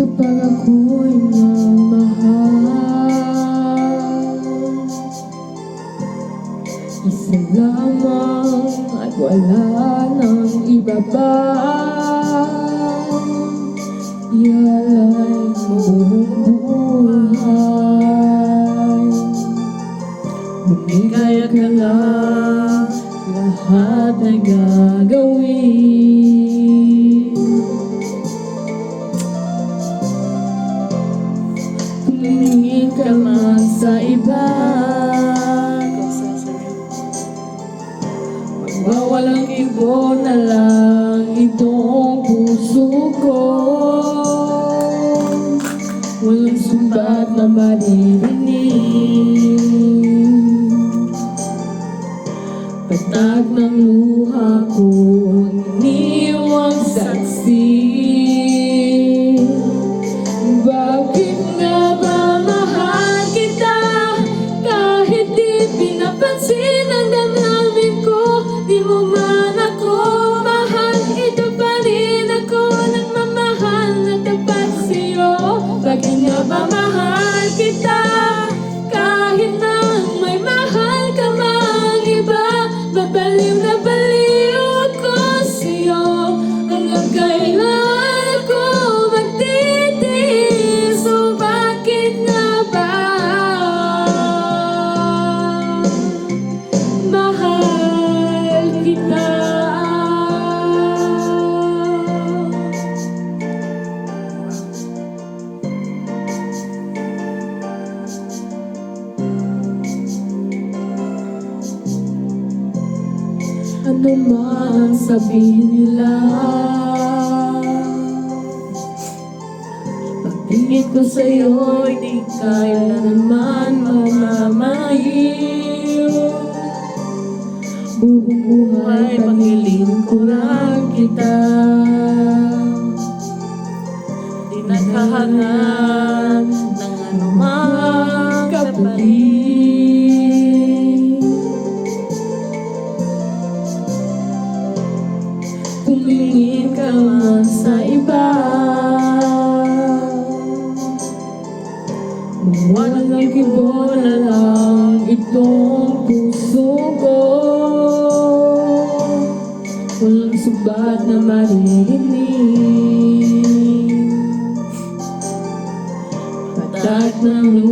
Kapag ako'y mamahal, isa lamang at wala nang iba pa. Ialay mo buong buhay, bumigay ka lang, lahat ay gagawin. Tumingin ka man sa iba, magwawalang ibo na lang itong puso ko. Walang sumbat na maririnig, patag ng luha ko, iniwang saksi. Bakit nga ba mahal kita, kahit di pinapansin ang damdamin ko? Di mo man ako mahal, ito pa rin ako nagmamahal na tapat sa'yo. Bakit nga ba mahal kita, kahit na may mahal ka mang iba? Babaliw na baliw ako sa'yo, hanggang kailan ako magtitiis? So bakit nga ba mahal kita? Ano man sabihin nila, pagtingin ko sa'yo'y di kailanman mamamahiw. Buong buhay panghiling ko lang kita, di naghahanap ng anumang kapalit. Tumingin ka man sa iba, walang ibo na lang itong puso ko. Walang subat na maririnig, patag ng luha